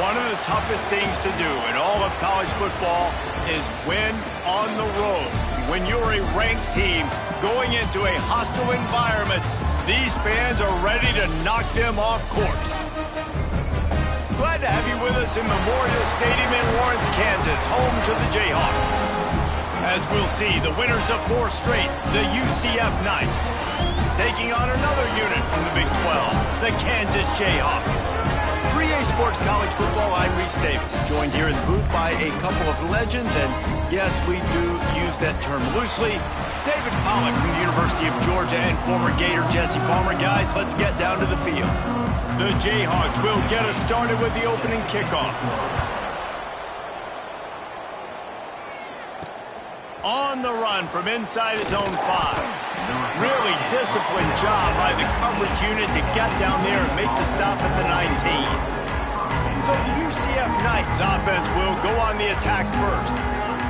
One of the toughest things to do in all of college football is win on the road. When you're a ranked team going into a hostile environment, these fans are ready to knock them off course. Glad to have you with us in Memorial Stadium in Lawrence, Kansas, home to the Jayhawks. As we'll see, the winners of 4 straight, the UCF Knights, taking on another unit from the Big 12, the Kansas Jayhawks. 3A Sports College Football, I'm Reese Davis, joined here in the booth by a couple of legends, and yes, we do use that term loosely. David Pollack from the University of Georgia and former Gator Jesse Palmer. Guys, let's get down to the field. The Jayhawks will get us started with the opening kickoff. On the run from inside his own 5. Really disciplined job by the coverage unit to get down there and make the stop at the 19. So the UCF Knights offense will go on the attack first.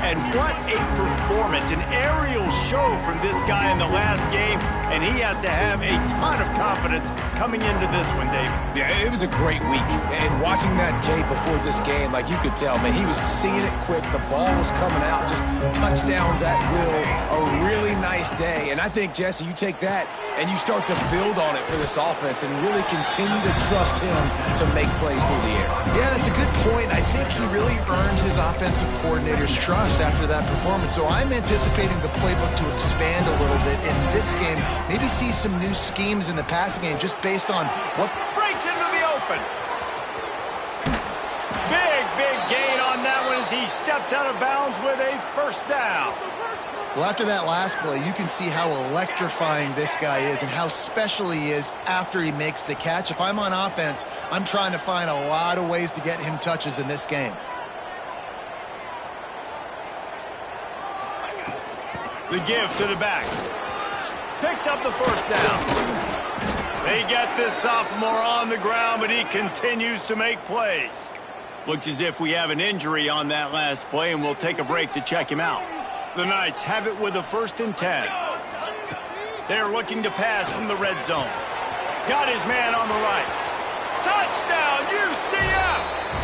And what a performance, an aerial show from this guy in the last game, and he has to have a ton of confidence coming into this one, David. Yeah, it was a great week, and watching that tape before this game, like you could tell, man, he was seeing it quick, the ball was coming out, just touchdowns at will, a really nice day, and I think, Jesse, you take that and you start to build on it for this offense and really continue to trust him to make plays through the air. Yeah, that's a good point. I think he really earned his offensive coordinator's trust after that performance. So I'm anticipating the playbook to expand a little bit in this game. Maybe see some new schemes in the passing game just based on what breaks into the open. Big gain on that one as he steps out of bounds with a first down. Well, after that last play, you can see how electrifying this guy is and how special he is after he makes the catch. If I'm on offense, I'm trying to find a lot of ways to get him touches in this game. The give to the back. Picks up the first down. They get this sophomore on the ground, but he continues to make plays. Looks as if we have an injury on that last play, and we'll take a break to check him out. The Knights have it with a 1st and 10. They're looking to pass from the red zone. Got his man on the right. Touchdown, UCF!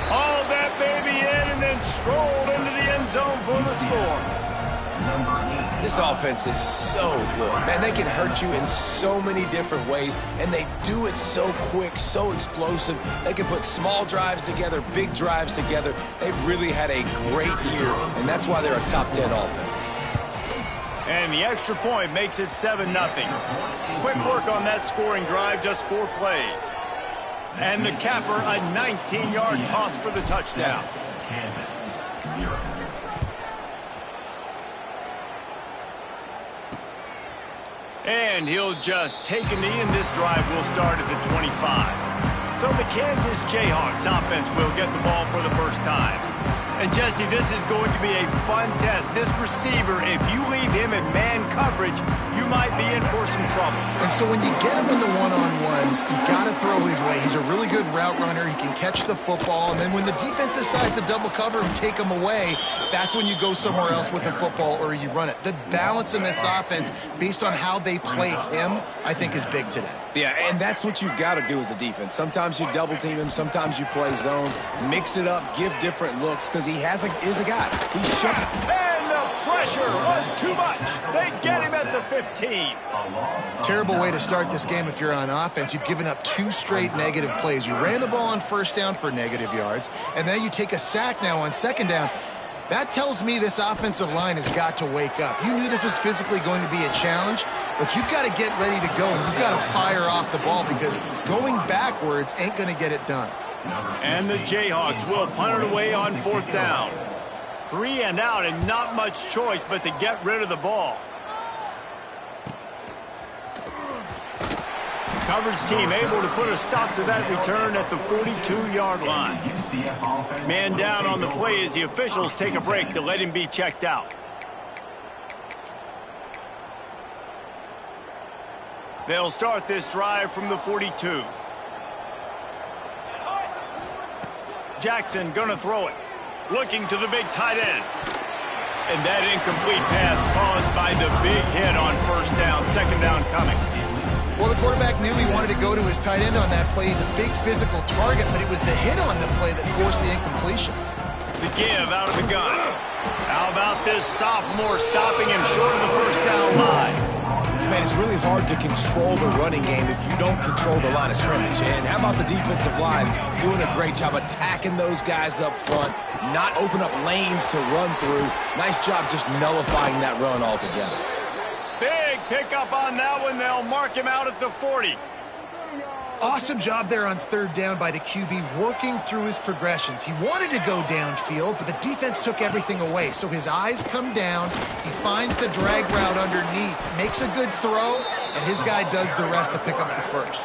Hauled that baby in and then strolled into the end zone for the score. This offense is so good. Man, they can hurt you in so many different ways, and they do it so quick, so explosive. They can put small drives together, big drives together. They've really had a great year, and that's why they're a top 10 offense. And the extra point makes it 7-0. Quick work on that scoring drive, just 4 plays. And the capper, a 19-yard toss for the touchdown. And he'll just take a knee, and this drive will start at the 25. So the Kansas Jayhawks offense will get the ball for the first time. And Jesse, this is going to be a fun test. This receiver, if you leave him in man coverage, you might be in for some trouble. And so when you get him in the one-on-ones, you got to throw his way. He's a really good route runner. He can catch the football. And then when the defense decides to double cover and take him away, that's when you go somewhere else with the football or you run it. The balance in this offense, based on how they play him, I think is big today. Yeah, and that's what you've got to do as a defense. Sometimes you double team him, sometimes you play zone, mix it up, give different looks, because he is a guy. He's sharp. And the pressure was too much. They get him at the 15. Terrible way to start this game if you're on offense. You've given up 2 straight negative plays. You ran the ball on first down for negative yards, and then you take a sack now on second down. That tells me this offensive line has got to wake up. You knew this was physically going to be a challenge, but you've got to get ready to go, and you've got to fire off the ball because going backwards ain't going to get it done. And the Jayhawks will punt it away on 4th down. 3 and out, and not much choice but to get rid of the ball. Coverage team able to put a stop to that return at the 42-yard line. Man down on the play as the officials take a break to let him be checked out. They'll start this drive from the 42. Jackson gonna throw it. Looking to the big tight end. And that incomplete pass caused by the big hit on first down. Second down coming. Well, the quarterback knew he wanted to go to his tight end on that play. He's a big physical target, but it was the hit on the play that forced the incompletion. The give out of the gun. How about this sophomore stopping him short of the first down line? Man, it's really hard to control the running game if you don't control the line of scrimmage. And how about the defensive line doing a great job attacking those guys up front, not open up lanes to run through. Nice job just nullifying that run altogether. Big pickup on that one. They'll mark him out at the 40. Awesome job there on third down by the QB, working through his progressions. He wanted to go downfield, but the defense took everything away. So his eyes come down, he finds the drag route underneath, makes a good throw, and his guy does the rest to pick up the first.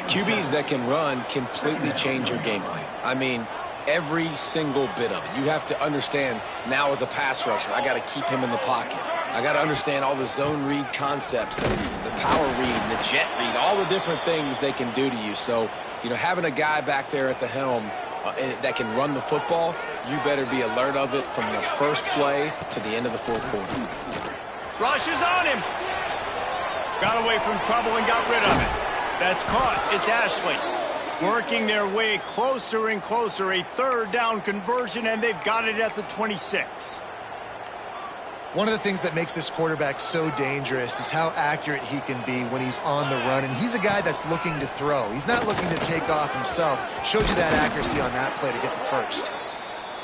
QBs that can run completely change your game plan. I mean, every single bit of it. You have to understand now as a pass rusher, I got to keep him in the pocket. I got to understand all the zone read concepts and the power read and the jet read, all the different things they can do to you. So, you know, having a guy back there at the helm that can run the football, you better be alert of it from the first play to the end of the fourth quarter. Rush is on him. Got away from trouble and got rid of it. That's caught. It's Ashley. Working their way closer and closer. A third down conversion, and they've got it at the 26. One of the things that makes this quarterback so dangerous is how accurate he can be when he's on the run. And he's a guy that's looking to throw. He's not looking to take off himself. Showed you that accuracy on that play to get the first.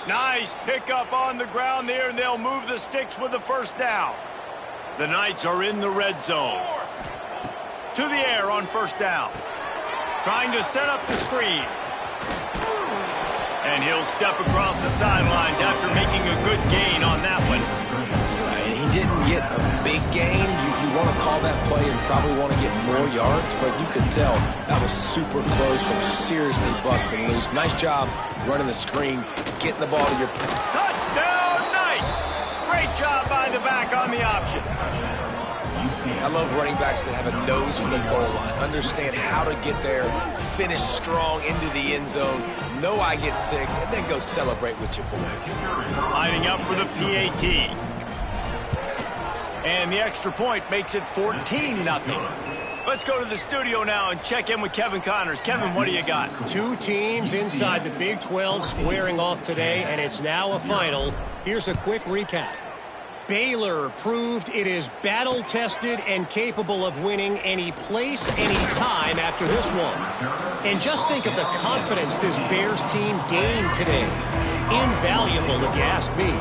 Nice pickup on the ground there, and they'll move the sticks with the first down. The Knights are in the red zone. To the air on first down. Trying to set up the screen. And he'll step across the sidelines after making a good gain on that one. He didn't get a big gain. You want to call that play and probably want to get more yards, but you could tell that was super close from seriously busting loose. Nice job running the screen, getting the ball to your... Touchdown, Knights! Great job by the back on the option. I love running backs that have a nose for the goal line, understand how to get there, finish strong into the end zone, know I get 6, and then go celebrate with your boys. Lining up for the PAT. And the extra point makes it 14-0. Let's go to the studio now and check in with Kevin Connors. Kevin, what do you got? Two teams inside the Big 12 squaring off today, and it's now a final. Here's a quick recap. Baylor proved it is battle-tested and capable of winning any place, any time after this one. And just think of the confidence this Bears team gained today. Invaluable, if you ask me.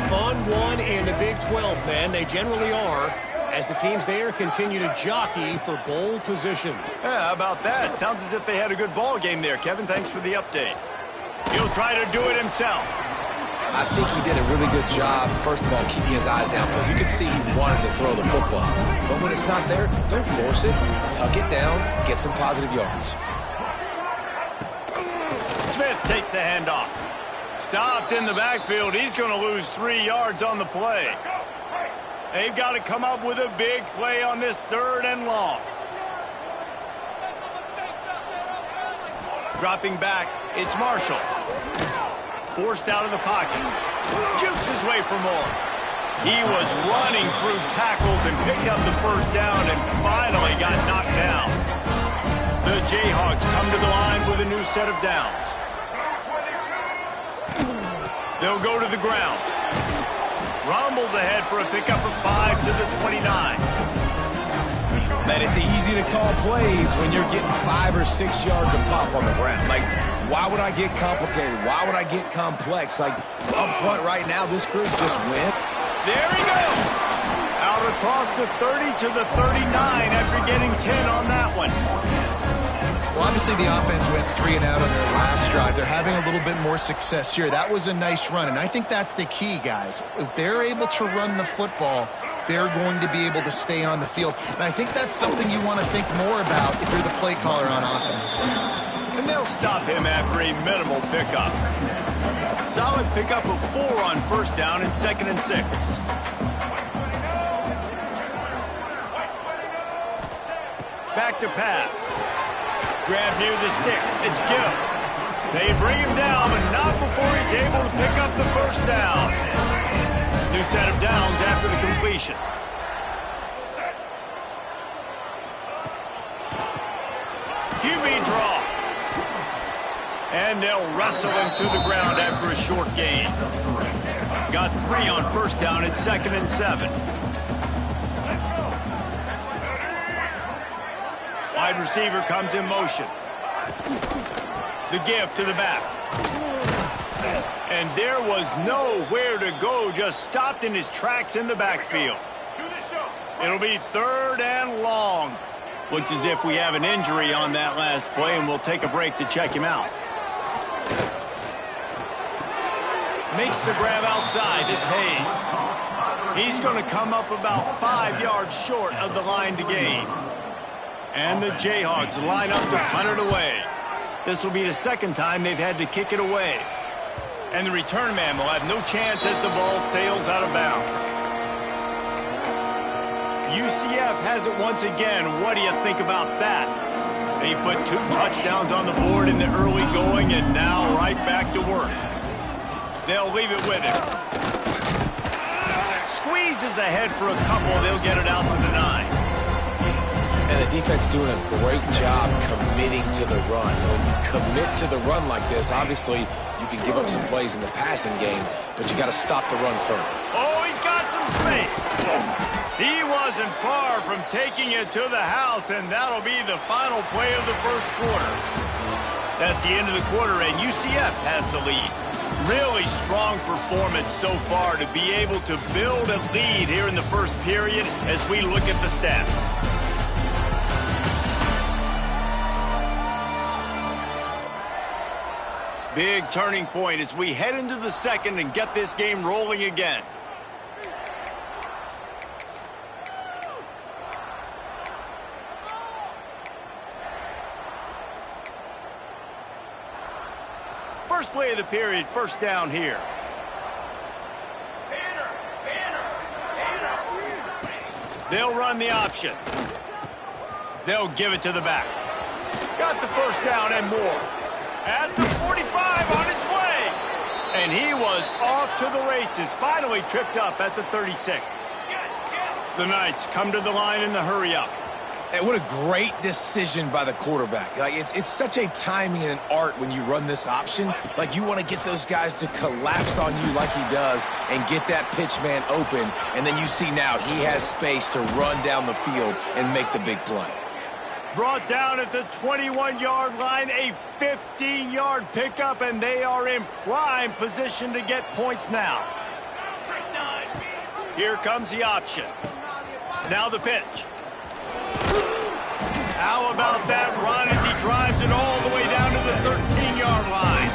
Fun one in the Big 12, man. They generally are, as the teams there continue to jockey for bowl position. Yeah, how about that? Sounds as if they had a good ball game there. Kevin, thanks for the update. He'll try to do it himself. I think he did a really good job, first of all, keeping his eyes downfield. You could see he wanted to throw the football. But when it's not there, don't force it. Tuck it down, get some positive yards. Smith takes the handoff. Stopped in the backfield. He's going to lose 3 yards on the play. They've got to come up with a big play on this third and long. Dropping back, it's Marshall. Forced out of the pocket. Jukes his way for more. He was running through tackles and picked up the first down and finally got knocked down. The Jayhawks come to the line with a new set of downs. They'll go to the ground. Rumbles ahead for a pickup of 5 to the 29. Man, it's easy to call plays when you're getting 5 or 6 yards of pop on the ground. Like, why would I get complicated? Why would I get complex? Like, up front right now, this group just went. There he goes. Out across the 30 to the 39 after getting 10 on that one. Well, obviously the offense went 3 and out on their last drive. They're having a little bit more success here. That was a nice run, and I think that's the key, guys. If they're able to run the football, they're going to be able to stay on the field. And I think that's something you want to think more about if you're the play caller on offense. And they'll stop him after a minimal pickup. Solid pickup of 4 on first down and 2nd and 6. Back to pass. Grab near the sticks. It's Gill. They bring him down, but not before he's able to pick up the first down. New set of downs after the completion. And they'll wrestle him to the ground after a short gain. Got 3 on first down at 2nd and 7. Wide receiver comes in motion. The give to the back. And there was nowhere to go, just stopped in his tracks in the backfield. It'll be 3rd and long. Looks as if we have an injury on that last play, and we'll take a break to check him out. Makes the grab outside. It's Hayes. He's going to come up about 5 yards short of the line to gain. And the Jayhawks line up to punt it away. This will be the 2nd time they've had to kick it away. And the return man will have no chance as the ball sails out of bounds. UCF has it once again. What do you think about that? They put 2 touchdowns on the board in the early going, and now right back to work. They'll leave it with him. Squeezes ahead for a couple. They'll get it out to the 9. And the defense doing a great job committing to the run. When you commit to the run like this, obviously you can give up some plays in the passing game, but you got to stop the run first. Oh, he's got some space. He wasn't far from taking it to the house, and that'll be the final play of the first quarter. That's the end of the quarter, and UCF has the lead. Really strong performance so far to be able to build a lead here in the first period as we look at the stats. Big turning point as we head into the second and get this game rolling again. First play of the period, first down here. They'll run the option. They'll give it to the back. Got the first down and more. At the 45 on his way. And he was off to the races. Finally tripped up at the 36. The Knights come to the line in the hurry-up. And what a great decision by the quarterback. Like it's such a timing and an art when you run this option. Like you want to get those guys to collapse on you like he does and get that pitch man open. And then you see now he has space to run down the field and make the big play. Brought down at the 21-yard line, a 15-yard pickup, and they are in prime position to get points now. Here comes the option. Now the pitch. How about that run as he drives it all the way down to the 13-yard line?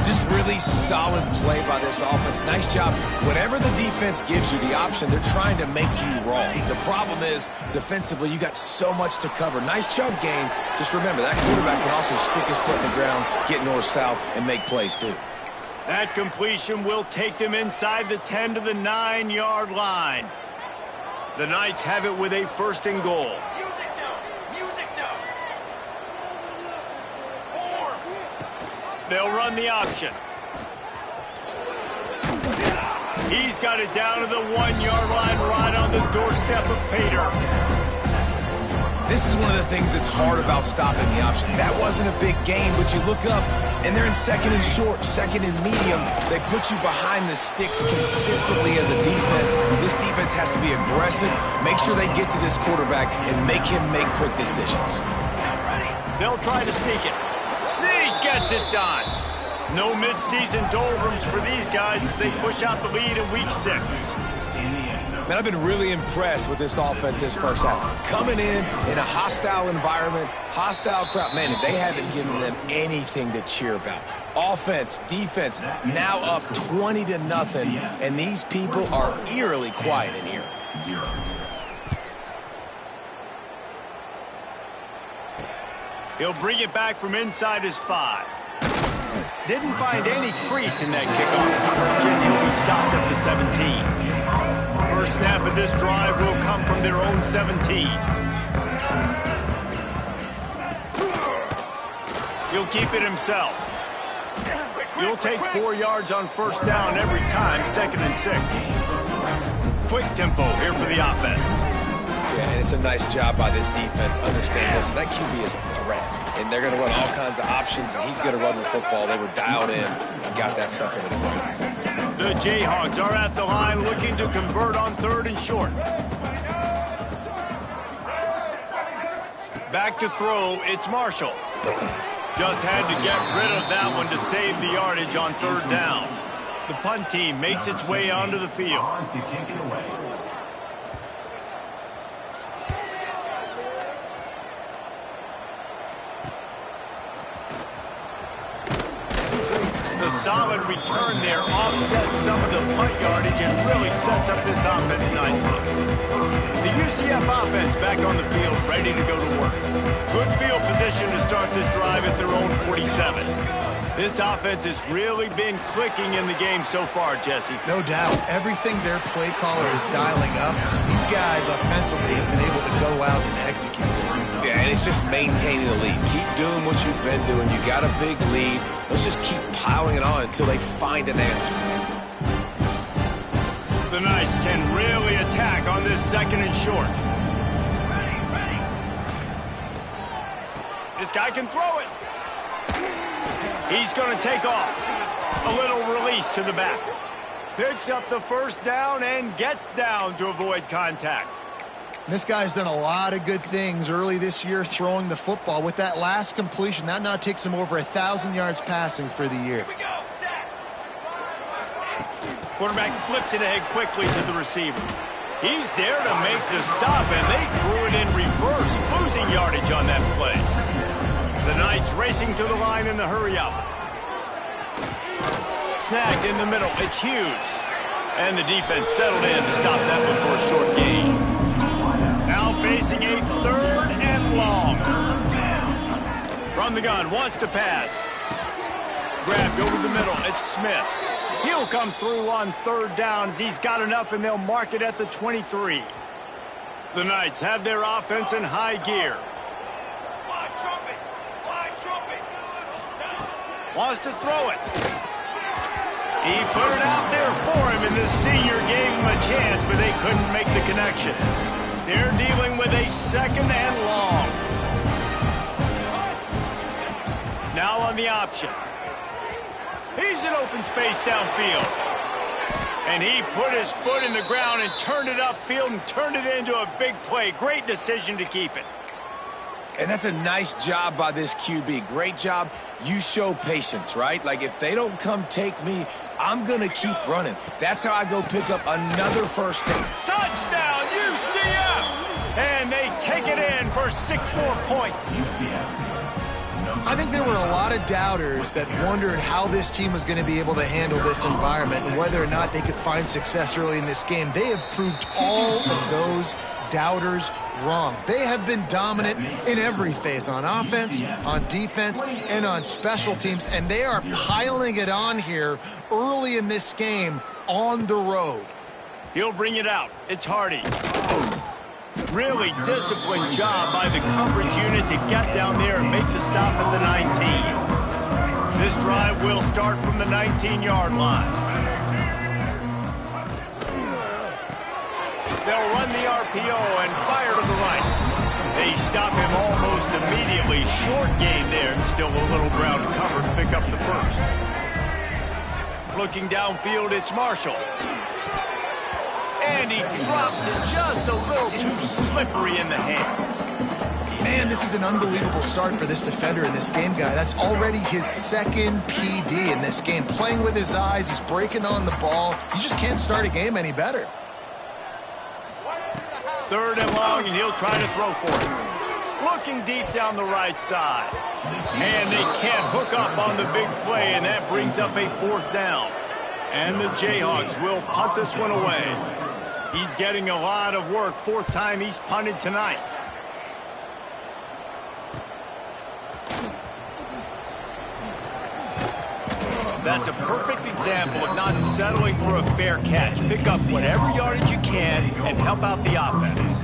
Just really solid play by this offense. Nice job. Whatever the defense gives you the option, they're trying to make you wrong. The problem is, defensively, you got so much to cover. Nice chunk gain. Just remember, that quarterback can also stick his foot in the ground, get north-south, and make plays too. That completion will take them inside the 10 to the 9-yard line. The Knights have it with a 1st and goal. They'll run the option. He's got it down to the 1-yard line right on the doorstep of Pater. This is one of the things that's hard about stopping the option. That wasn't a big gain, but you look up, and they're in 2nd and short, 2nd and medium. They put you behind the sticks consistently as a defense. This defense has to be aggressive, make sure they get to this quarterback, and make him make quick decisions. They'll try to sneak it. Sneak gets it done. No midseason doldrums for these guys as they push out the lead in week 6. Man, I've been really impressed with this offense this first half. Coming in a hostile environment, hostile crowd. Man, they haven't given them anything to cheer about. Offense, defense, now up 20-0, and these people are eerily quiet in here. He'll bring it back from inside his 5. Didn't find any crease in that kickoff coverage, and he'll be stopped at the 17. First snap of this drive will come from their own 17. He'll keep it himself. He'll take 4 yards on first down every time, 2nd and 6. Quick tempo here for the offense. Yeah, and it's a nice job by this defense. Understand this. That QB is a threat, and they're going to run all kinds of options, and he's going to run the football. They were dialed in and got that sucker to the ground. The Jayhawks are at the line looking to convert on 3rd and short. Back to throw, it's Marshall. Just had to get rid of that one to save the yardage on 3rd down. The punt team makes its way onto the field. The solid return there offsets some of the punt yardage and really sets up this offense nicely. The UCF offense back on the field, ready to go to work. Good field position to start this drive at their own 47. This offense has really been clicking in the game so far, Jesse. No doubt. Everything their play caller is dialing up, these guys offensively have been able to go out and execute. Yeah, and it's just maintaining the lead. Keep doing what you've been doing. You got a big lead. Let's just keep piling it on until they find an answer. The Knights can really attack on this 2nd and short. This guy can throw it. He's going to take off. A little release to the back. Picks up the 1st down and gets down to avoid contact. This guy's done a lot of good things early this year throwing the football. With that last completion, that now takes him over 1,000 yards passing for the year. Quarterback flips it ahead quickly to the receiver. He's there to make the stop, and they threw it in reverse, losing yardage on that play. The Knights racing to the line in the hurry-up. Snagged in the middle. It's Hughes. And the defense settled in to stop that one for a short gain. Now facing a 3rd and long. From the gun, wants to pass. Grabbed over the middle. It's Smith. He'll come through on 3rd down as he's got enough, and they'll mark it at the 23. The Knights have their offense in high gear. Wants to throw it. He put it out there for him, and the senior gave him a chance, but they couldn't make the connection. They're dealing with a 2nd and long. Now on the option. He's in open space downfield. And he put his foot in the ground and turned it upfield and turned it into a big play. Great decision to keep it. And that's a nice job by this QB. Great job. You show patience, right? Like, if they don't come take me, I'm going to keep running. That's how I go pick up another 1st down. Touchdown, UCF! And they take it in for 6 more points. I think there were a lot of doubters that wondered how this team was going to be able to handle this environment and whether or not they could find success early in this game. They have proved all of those doubters wrong. They have been dominant in every phase, on offense, on defense, and on special teams, and they are piling it on here early in this game on the road. He'll bring it out. It's Hardy. Really disciplined job by the coverage unit to get down there and make the stop at the 19. This drive will start from the 19-yard line. They'll run the RPO and fire to the right. They stop him almost immediately. Short gain there, and still a little ground to cover to pick up the 1st. Looking downfield, it's Marshall. And he drops it just a little too slippery in the hands. Man, this is an unbelievable start for this defender in this game, guy. That's already his 2nd PD in this game. Playing with his eyes, he's breaking on the ball. You just can't start a game any better. 3rd and long, and he'll try to throw for it. Looking deep down the right side. And they can't hook up on the big play, and that brings up a 4th down. And the Jayhawks will punt this one away. He's getting a lot of work. 4th time he's punted tonight. That's a perfect example of not settling for a fair catch. Pick up whatever yardage you can and help out the offense.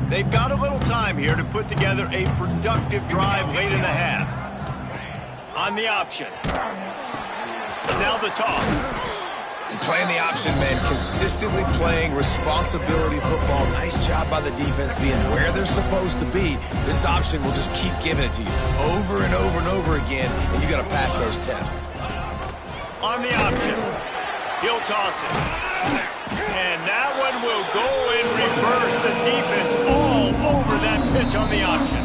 They've got a little time here to put together a productive drive late in the half. On the option. Now the toss. And playing the option, man, consistently playing responsibility football. Nice job by the defense being where they're supposed to be. This option will just keep giving it to you over and over and over again, and you got to pass those tests. On the option, he'll toss it. And that one will go in reverse. The defense all over that pitch on the option.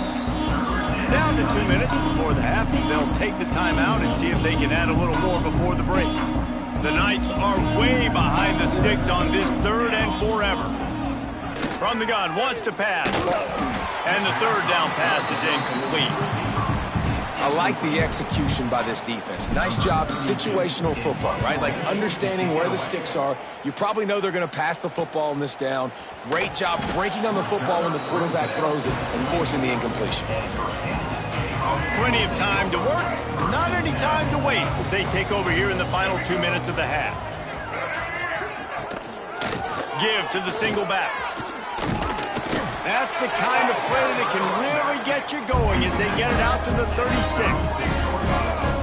Down to 2 minutes before the half. They'll take the timeout and see if they can add a little more before the break. The Knights are way behind the sticks on this 3rd and forever. From the gun, wants to pass. And the 3rd down pass is incomplete. I like the execution by this defense. Nice job, situational football, right? Like understanding where the sticks are. You probably know they're going to pass the football on this down. Great job breaking on the football when the quarterback throws it and forcing the incompletion. Plenty of time to work, not any time to waste as they take over here in the final 2 minutes of the half. Give to the single back. That's the kind of play that can really get you going as they get it out to the 36.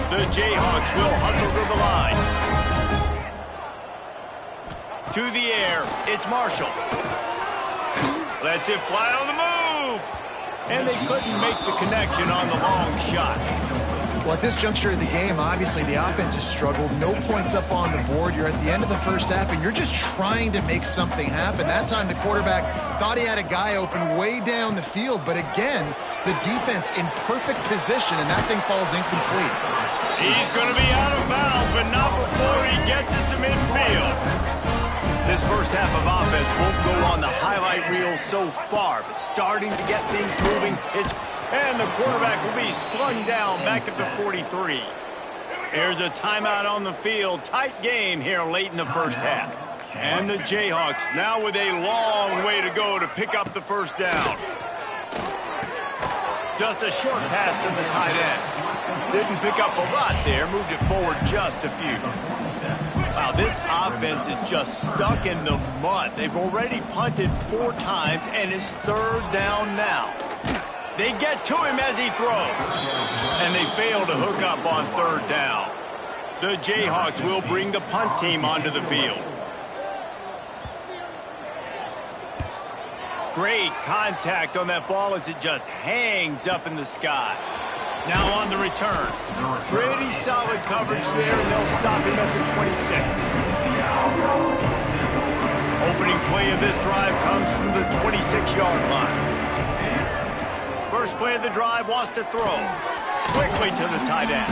The Jayhawks will hustle to the line. To the air, it's Marshall. Lets it fly on the move. And they couldn't make the connection on the long shot. Well, at this juncture of the game, obviously the offense has struggled. No points up on the board. You're at the end of the first half, and you're just trying to make something happen. That time the quarterback thought he had a guy open way down the field, but again, the defense in perfect position, and that thing falls incomplete. He's going to be out of bounds, but not before he gets it to midfield. This first half of offense won't go on the highlight reel so far, but starting to get things moving, and the quarterback will be slung down back at the 43. Here's a timeout on the field. Tight game here late in the first half. And the Jayhawks now with a long way to go to pick up the first down. Just a short pass to the tight end. Didn't pick up a lot there, moved it forward just a few. Wow, this offense is just stuck in the mud. They've already punted 4 times, and it's 3rd down now. They get to him as he throws, and they fail to hook up on 3rd down. The Jayhawks will bring the punt team onto the field. Great contact on that ball as it just hangs up in the sky. Now on the return. Pretty solid coverage there, and they'll stop him at the 26. Opening play of this drive comes from the 26-yard line. First play of the drive, wants to throw. Quickly to the tight end.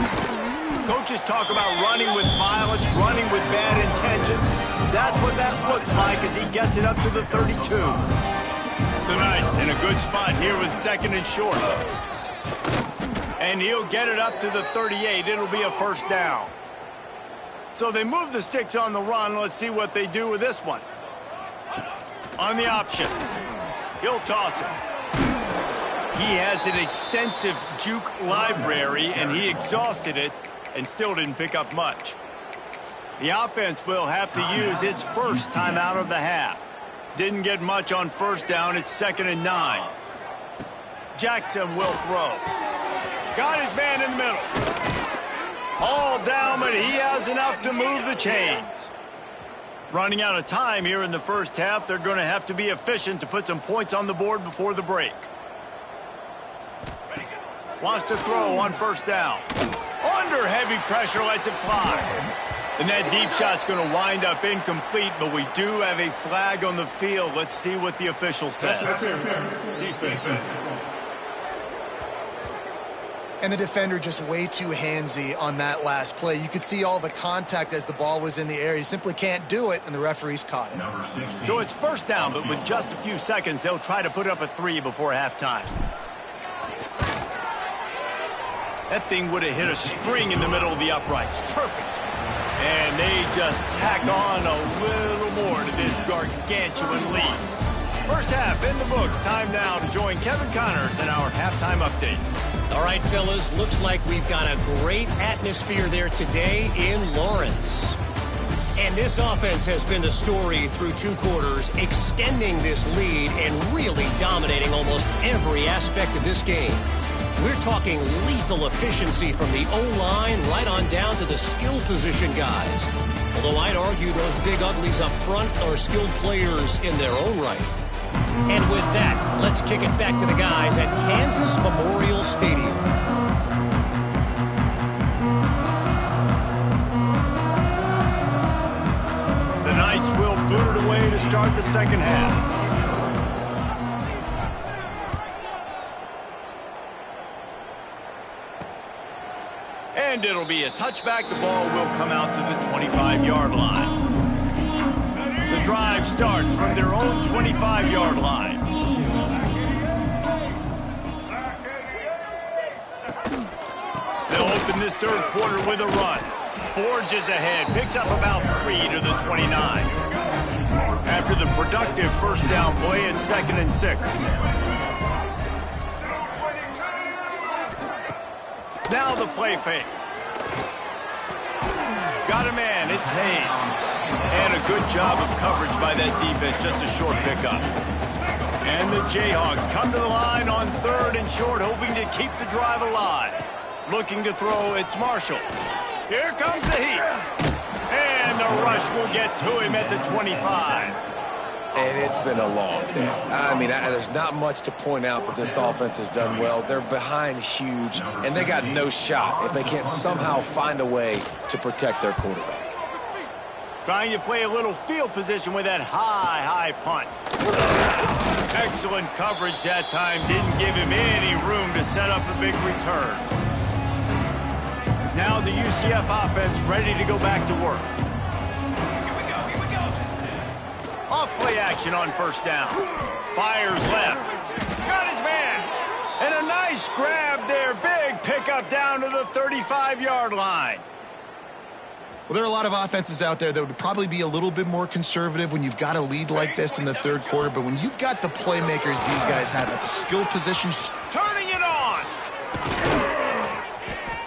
Coaches talk about running with violence, running with bad intentions. That's what that looks like as he gets it up to the 32. The Knights in a good spot here with 2nd and short. And he'll get it up to the 38. It'll be a first down. So they move the sticks on the run. Let's see what they do with this one. On the option. He'll toss it. He has an extensive juke library, and he exhausted it and still didn't pick up much. The offense will have to use its first timeout of the half. Didn't get much on first down. It's 2nd and 9. Jackson will throw. Got his man in the middle. All down, but he has enough to move the chains. Running out of time here in the first half. They're going to have to be efficient to put some points on the board before the break. Wants to throw on first down. Under heavy pressure, lets it fly. And that deep shot's going to wind up incomplete, but we do have a flag on the field. Let's see what the official says. And the defender just way too handsy on that last play. You could see all the contact as the ball was in the air. He simply can't do it, and the referees caught it. So it's first down, but with just a few seconds, they'll try to put up a 3 before halftime. That thing would have hit a string in the middle of the uprights. Perfect. And they just tack on a little more to this gargantuan lead. First half in the books. Time now to join Kevin Connors in our halftime update. All right, fellas, looks like we've got a great atmosphere there today in Lawrence. And this offense has been the story through 2 quarters, extending this lead and really dominating almost every aspect of this game. We're talking lethal efficiency from the O-line right on down to the skill position guys. Although I'd argue those big uglies up front are skilled players in their own right. And with that, let's kick it back to the guys at Kansas Memorial Stadium. The Knights will boot it away to start the second half. And it'll be a touchback. The ball will come out to the 25-yard line. The drive starts from their own 25-yard line. They'll open this third quarter with a run. Forges ahead, picks up about 3 to the 29. After the productive first down play, it's 2nd and 6. Now the play fake. Got a man, it's Hayes. And a good job of coverage by that defense, just a short pickup. And the Jayhawks come to the line on 3rd and short, hoping to keep the drive alive. Looking to throw, it's Marshall. Here comes the heat. And the rush will get to him at the 25. And it's been a long day. I mean, there's not much to point out that this offense has done well. They're behind huge, and they got no shot if they can't somehow find a way to protect their quarterback. Trying to play a little field position with that high punt. Excellent coverage that time. Didn't give him any room to set up a big return. Now the UCF offense ready to go back to work. Off play action on first down. Fires left. Got his man. And a nice grab there. Big pickup down to the 35-yard line. Well, there are a lot of offenses out there that would probably be a little bit more conservative when you've got a lead like this in the third quarter. But when you've got the playmakers these guys have at the skill positions. Turning it on.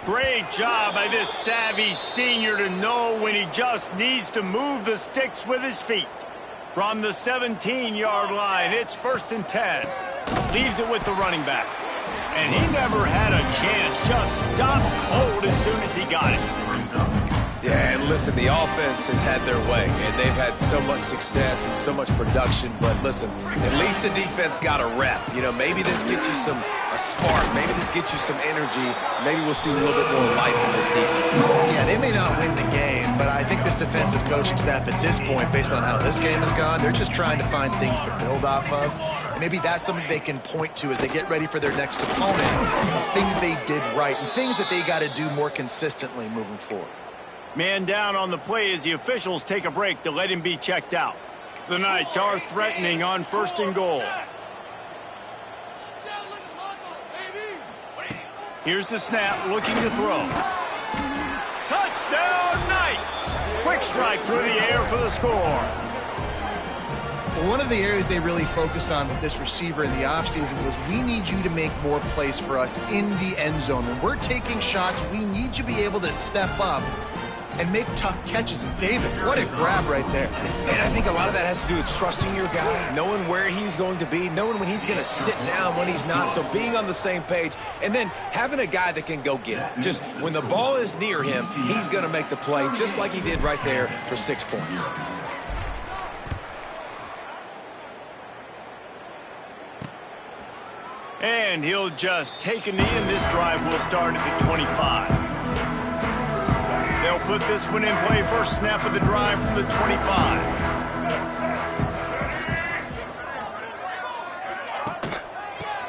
Great job by this savvy senior to know when he just needs to move the sticks with his feet. From the 17-yard line, it's 1st and 10. Leaves it with the running back. And he never had a chance. Just stopped cold as soon as he got it. Yeah, and listen, the offense has had their way, and they've had so much success and so much production. But listen, at least the defense got a rep. You know, maybe this gets you a spark. Maybe this gets you some energy. Maybe we'll see a little bit more life in this defense. Yeah, they may not win the game, but I think this defensive coaching staff at this point, based on how this game has gone, they're just trying to find things to build off of. And maybe that's something they can point to as they get ready for their next opponent, of things they did right and things that they got to do more consistently moving forward. Man down on the play as the officials take a break to let him be checked out. The Knights are threatening on 1st and goal. Here's the snap, looking to throw. Touchdown, Knights! Quick strike through the air for the score. Well, one of the areas they really focused on with this receiver in the offseason was we need you to make more plays for us in the end zone. When we're taking shots, we need you to be able to step up and make tough catches. And David, what a grab right there. And I think a lot of that has to do with trusting your guy, knowing where he's going to be, knowing when he's going to sit down, when he's not, so being on the same page, and then having a guy that can go get it. Just when the ball is near him, he's going to make the play, just like he did right there for 6 points. And he'll just take a knee, and this drive will start at the 25. They'll put this one in play. First snap of the drive from the 25.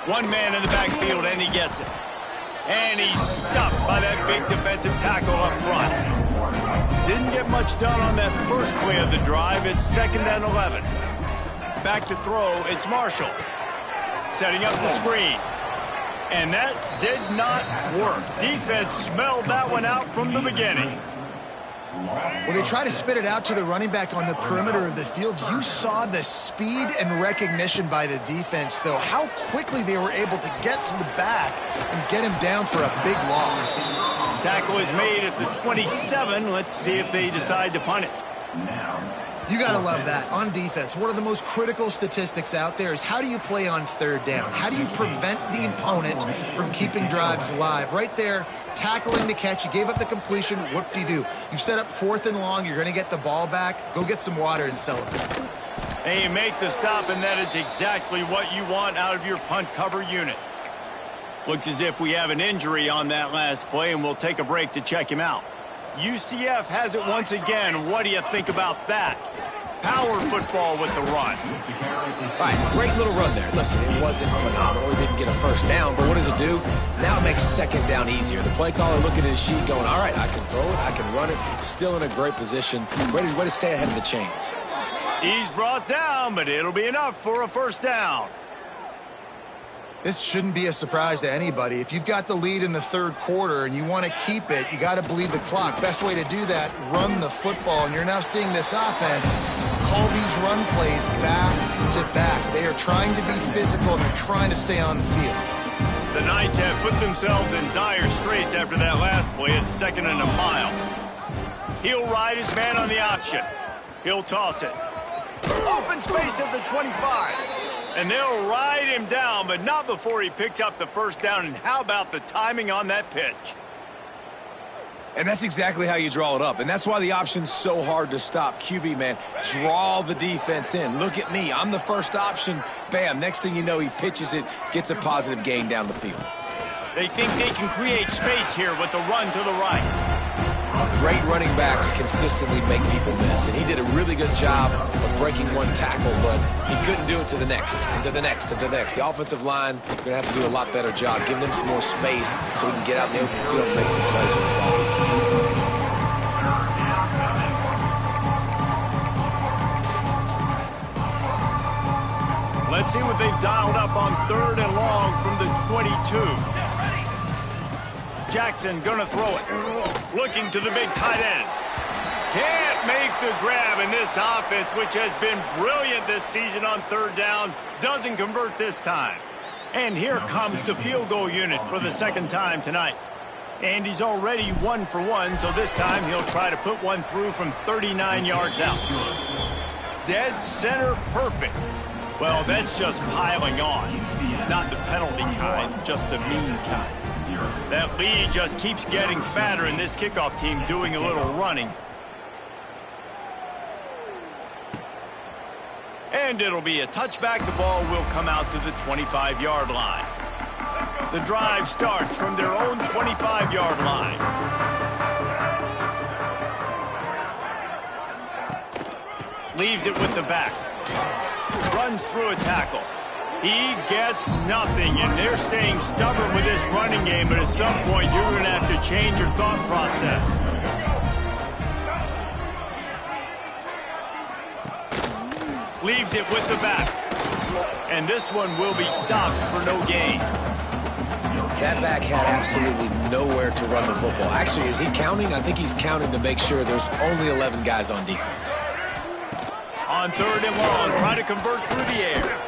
One man in the backfield, and he gets it. And he's stuffed by that big defensive tackle up front. Didn't get much done on that first play of the drive. It's 2nd and 11. Back to throw, it's Marshall. Setting up the screen. And that did not work. Defense smelled that one out from the beginning. Well, they try to spit it out to the running back on the perimeter of the field. You saw the speed and recognition by the defense, though, how quickly they were able to get to the back and get him down for a big loss. Tackle is made at the 27. Let's see if they decide to punt it. You got to love that. On defense, one of the most critical statistics out there is how do you play on 3rd down? How do you prevent the opponent from keeping drives alive? Right there, tackling the catch. You gave up the completion. Whoop-de-doo. You've set up 4th and long. You're going to get the ball back. Go get some water and celebrate. And you make the stop, and that is exactly what you want out of your punt cover unit. Looks as if we have an injury on that last play, and we'll take a break to check him out. UCF has it once again. What do you think about that? Power football with the run. All right, great little run there. Listen, it wasn't phenomenal. He didn't get a first down, but what does it do? Now it makes second down easier. The play caller looking at his sheet going, all right, I can throw it, I can run it. Still in a great position. Ready to stay ahead of the chains. He's brought down, but it'll be enough for a first down. This shouldn't be a surprise to anybody. If you've got the lead in the 3rd quarter and you want to keep it, you got to bleed the clock. Best way to do that, run the football. And you're now seeing this offense call these run plays back to back. They are trying to be physical, and they're trying to stay on the field. The Knights have put themselves in dire straits after that last play at 2nd and a mile. He'll ride his man on the option. He'll toss it. Open space at the 25. And they'll ride him down, but not before he picks up the first down. And how about the timing on that pitch? And that's exactly how you draw it up. And that's why the option's so hard to stop. QB, man, draw the defense in. Look at me. I'm the first option. Bam. Next thing you know, he pitches it, gets a positive gain down the field. They think they can create space here with the run to the right. Great running backs consistently make people miss. And he did a really good job of breaking one tackle, but he couldn't do it to the next, and to the next, and to the next. The offensive line going to have to do a lot better job, giving him some more space so he can get out in the open field and make some plays for this offense. Let's see what they've dialed up on 3rd and long from the 22. Jackson gonna throw it. Looking to the big tight end. Can't make the grab, in this offense, which has been brilliant this season on 3rd down, doesn't convert this time. And here comes the field goal unit for the 2nd time tonight. And he's already 1 for 1, so this time he'll try to put one through from 39 yards out. Dead center perfect. Well, that's just piling on. Not the penalty kind, just the mean kind. That lead just keeps getting fatter, and this kickoff team doing a little running. And it'll be a touchback. The ball will come out to the 25-yard line. The drive starts from their own 25-yard line. Leaves it with the back. Runs through a tackle. He gets nothing, and they're staying stubborn with this running game, but at some point you're going to have to change your thought process. Leaves it with the back. And this one will be stopped for no gain. That back had absolutely nowhere to run the football. Actually, is he counting? I think he's counting to make sure there's only 11 guys on defense. On 3rd and long, try to convert through the air.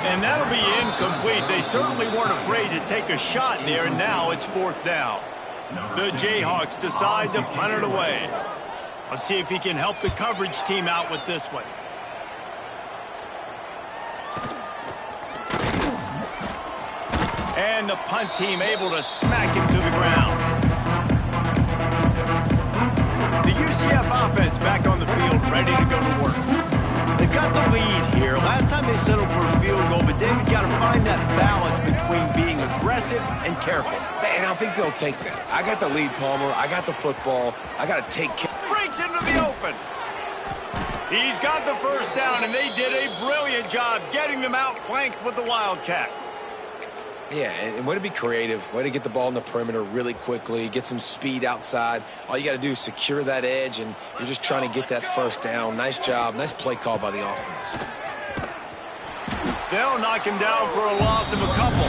And that'll be incomplete. They certainly weren't afraid to take a shot there, and now it's 4th down. The Jayhawks decide to punt it away. Let's see if he can help the coverage team out with this one. And the punt team able to smack him to the ground. The UCF offense back on the field, ready to go to work. They've got the lead here. Last time they settled for a field goal, but David got to find that balance between being aggressive and careful. And I think they'll take that. I got the lead, Palmer. I got the football. I got to take care. Breaks into the open. He's got the first down, and they did a brilliant job getting them outflanked with the Wildcat. Yeah, and way to be creative, way to get the ball in the perimeter really quickly, get some speed outside. All you got to do is secure that edge, and you're just trying to get that first down. Nice job, nice play call by the offense. They'll knock him down for a loss of a couple.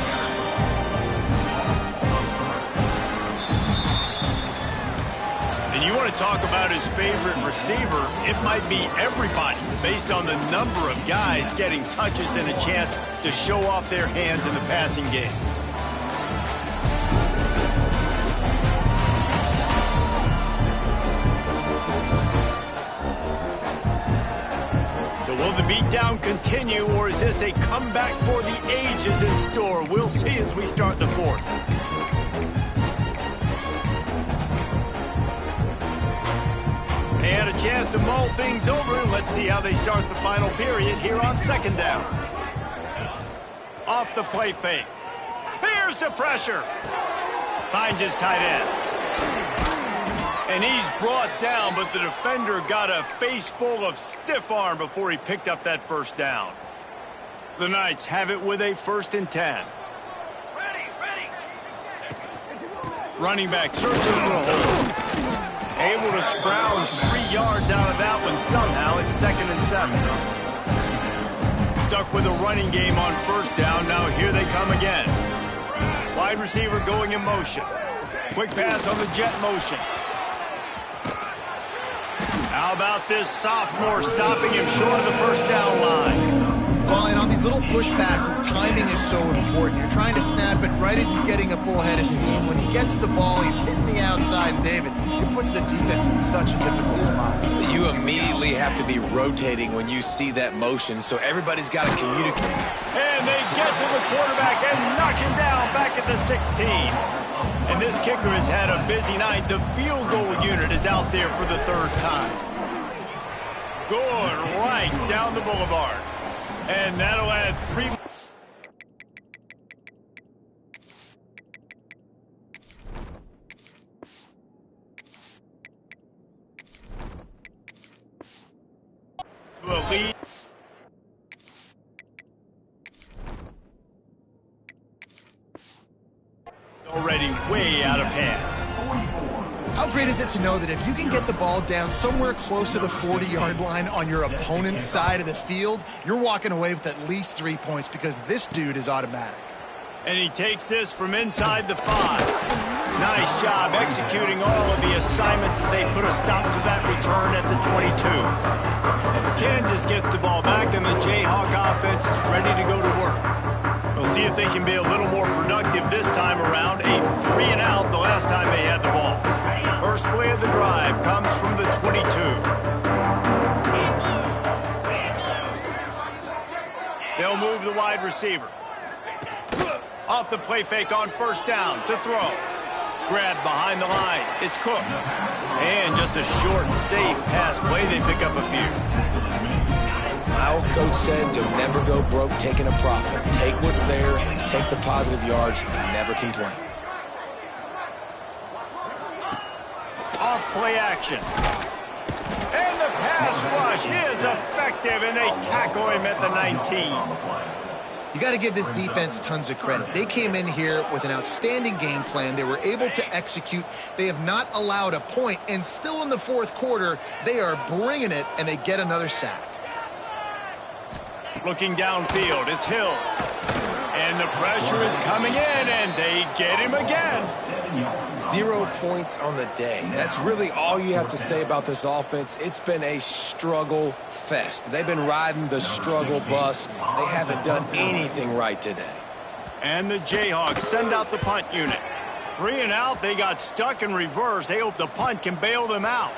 And you want to talk about his favorite receiver, it might be everybody, based on the number of guys getting touches and a chance to show off their hands in the passing game. So will the beatdown continue, or is this a comeback for the ages in store? We'll see as we start the 4th. had a chance to mull things over. Let's see how they start the final period here on second down. Off the play fake. Here's the pressure. Finds his tight end. And he's brought down, but the defender got a face full of stiff arm before he picked up that first down. The Knights have it with a 1st and 10. Running back searching for a hole. Able to scrounge 3 yards out of that one somehow. It's 2nd and 7. Stuck with a running game on 1st down. Now here they come again. Wide receiver going in motion. Quick pass on the jet motion. How about this sophomore stopping him short of the 1st down line? Well, and on these little push passes, timing is so important. You're trying to snap it right as he's getting a full head of steam. When he gets the ball, he's hitting the outside. And David, it puts the defense in such a difficult spot. You immediately have to be rotating when you see that motion, so everybody's got to communicate. And they get to the quarterback and knock him down back at the 16. And this kicker has had a busy night. The field goal unit is out there for the 3rd time. Good right down the boulevard. And that'll add 3. The lead. Already way out of hand. How great is it to know that if you can get the ball down somewhere close to the 40-yard line on your opponent's side of the field, you're walking away with at least 3 points because this dude is automatic. And he takes this from inside the 5. Nice job executing all of the assignments as they put a stop to that return at the 22. Kansas gets the ball back, and the Jayhawk offense is ready to go to work. We'll see if they can be a little more productive this time around. A 3 and out the last time they had the ball. First play of the drive comes from the 22. They'll move the wide receiver. Off the play fake on 1st down to throw. Grabbed behind the line. It's Cook. And just a short and safe pass play. They pick up a few. My old coach said you'll never go broke taking a profit. Take what's there, take the positive yards, and never complain. Off play action. And the pass rush is effective, and they tackle him at the 19. You got to give this defense tons of credit. They came in here with an outstanding game plan. They were able to execute. They have not allowed a point, and still in the 4th quarter, they are bringing it, and they get another sack. Looking downfield, it's Hills. And the pressure is coming in, and they get him again. 0 points on the day. That's really all you have to say about this offense. It's been a struggle fest. They've been riding the struggle bus. They haven't done anything right today. And the Jayhawks send out the punt unit. 3 and out, they got stuck in reverse. They hope the punt can bail them out.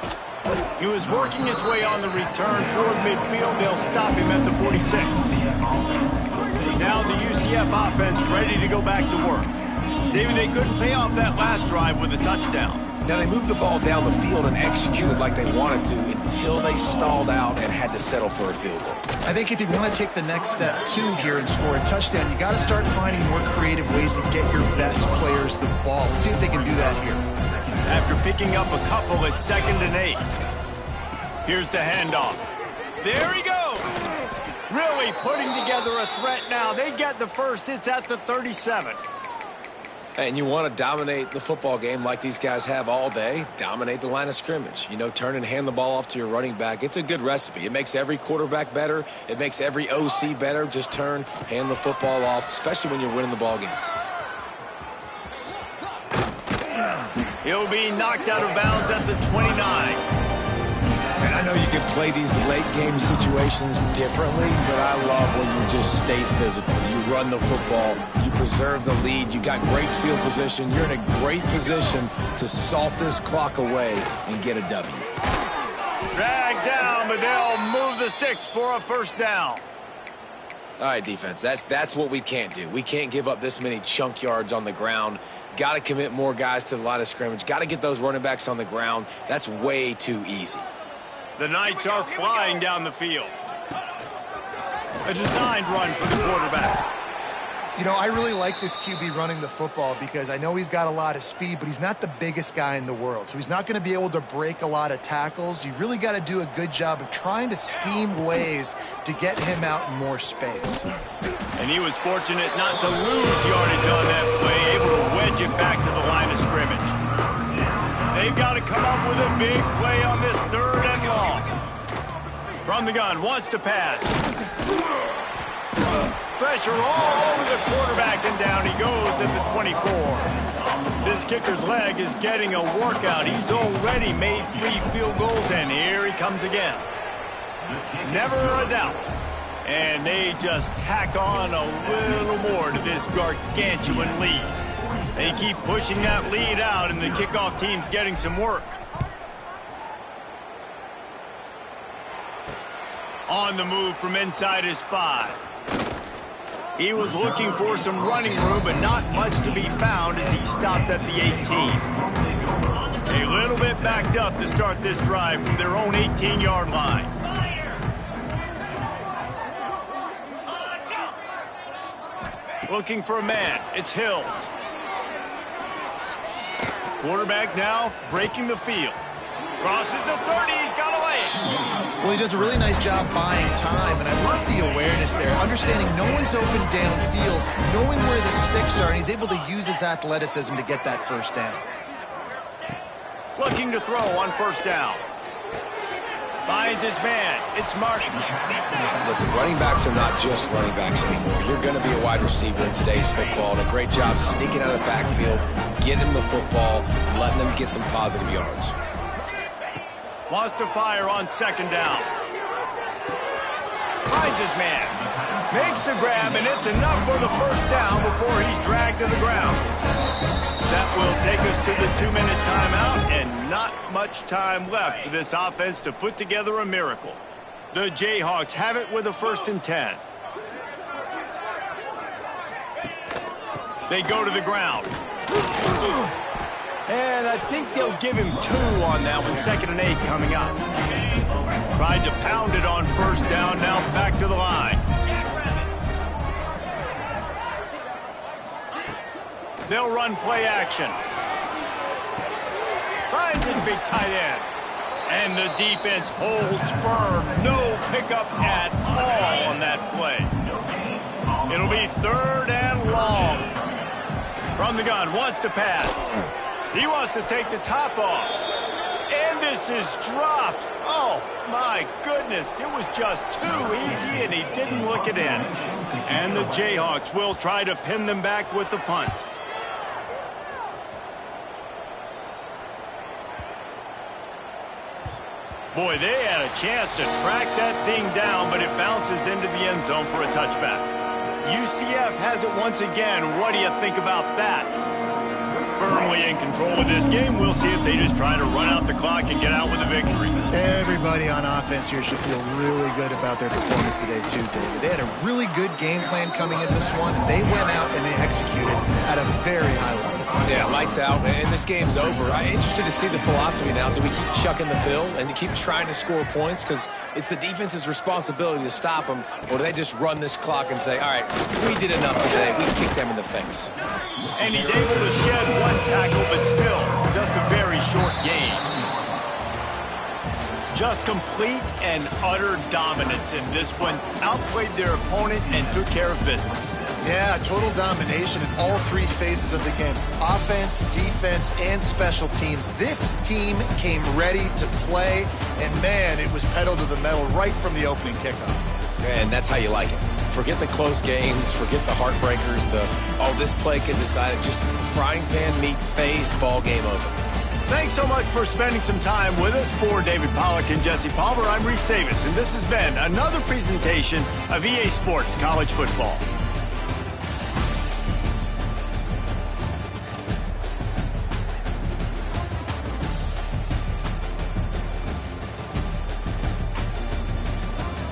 He was working his way on the return toward midfield. They'll stop him at the 46. Now the UCF offense ready to go back to work. David, they couldn't pay off that last drive with a touchdown. Now they moved the ball down the field and executed like they wanted to until they stalled out and had to settle for a field goal. I think if you want to take the next step, too, here and score a touchdown, you got to start finding more creative ways to get your best players the ball. Let's see if they can do that here. After picking up a couple at 2nd and 8. Here's the handoff. There he goes. Really putting together a threat now. They get the first. It's at the 37. And you want to dominate the football game like these guys have all day. Dominate the line of scrimmage. You know, turn and hand the ball off to your running back. It's a good recipe. It makes every quarterback better. It makes every OC better. Just turn, hand the football off, especially when you're winning the ball game. He'll be knocked out of bounds at the 29. And I know you can play these late game situations differently, but I love when you just stay physical. You run the football, you preserve the lead, you got great field position, you're in a great position to salt this clock away and get a W. Dragged down, but they'll move the sticks for a 1st down. All right, defense, that's what we can't do. We can't give up this many chunk yards on the ground. Got to commit more guys to the line of scrimmage. Got to get those running backs on the ground. That's way too easy. The Knights are flying down the field. A designed run for the quarterback. You know, I really like this QB running the football because I know he's got a lot of speed, but he's not the biggest guy in the world. So he's not going to be able to break a lot of tackles. You really got to do a good job of trying to scheme ways to get him out in more space. And he was fortunate not to lose yardage on that play, able to wedge it back to the line of scrimmage. They've got to come up with a big play on this 3rd and long. From the gun, wants to pass. Pressure all over the quarterback, and down he goes at the 24. This kicker's leg is getting a workout. He's already made 3 field goals, and here he comes again. Never a doubt. And they just tack on a little more to this gargantuan lead. They keep pushing that lead out, and the kickoff team's getting some work. On the move from inside his 5. He was looking for some running room, but not much to be found as he stopped at the 18. A little bit backed up to start this drive from their own 18-yard line. Looking for a man. It's Hills. Quarterback now breaking the field. Crosses the 30. He's got away. Well, he does a really nice job buying time, and I love the awareness there. Understanding no one's open downfield, knowing where the sticks are, and he's able to use his athleticism to get that first down. Looking to throw on first down. Finds his man. It's Martin. Listen, running backs are not just running backs anymore. You're going to be a wide receiver in today's football, and a great job sneaking out of the backfield, getting them the football, letting them get some positive yards. Wants to fire on second down. Finds his man. Makes the grab, and it's enough for the first down before he's dragged to the ground. That will take us to the 2-minute timeout, and not much time left for this offense to put together a miracle. The Jayhawks have it with a 1st and 10. They go to the ground. And I think they'll give him 2 on that one. 2nd and 8 coming up. Tried to pound it on first down, now back to the line. They'll run play action. Finds his big tight end. And the defense holds firm. No pickup at all on that play. It'll be 3rd and long. From the gun, wants to pass. He wants to take the top off. And this is dropped. Oh, my goodness. It was just too easy, and he didn't look it in. And the Jayhawks will try to pin them back with the punt. Boy, they had a chance to track that thing down, but it bounces into the end zone for a touchback. UCF has it once again. What do you think about that? Firmly in control of this game. We'll see if they just try to run out the clock and get out with a victory. Everybody on offense here should feel really good about their performance today, too, David. They had a really good game plan coming into this one, and they went out and they executed at a very high level. Yeah, lights out, and this game's over. I'm interested to see the philosophy now. Do we keep chucking the pill and to keep trying to score points? Because it's the defense's responsibility to stop them, or do they just run this clock and say, all right, we did enough today. We kicked them in the face. And he's able to shed 1 tackle, but still, just a very short game. Just complete and utter dominance in this one. Outplayed their opponent and took care of business. Yeah, total domination in all 3 phases of the game. Offense, defense, and special teams. This team came ready to play, and man, it was pedal to the metal right from the opening kickoff. And that's how you like it. Forget the close games, forget the heartbreakers, this play could decide it. Just frying pan meat face, ball game over. Thanks so much for spending some time with us. For David Pollack and Jesse Palmer, I'm Reese Davis, and this has been another presentation of EA Sports College Football.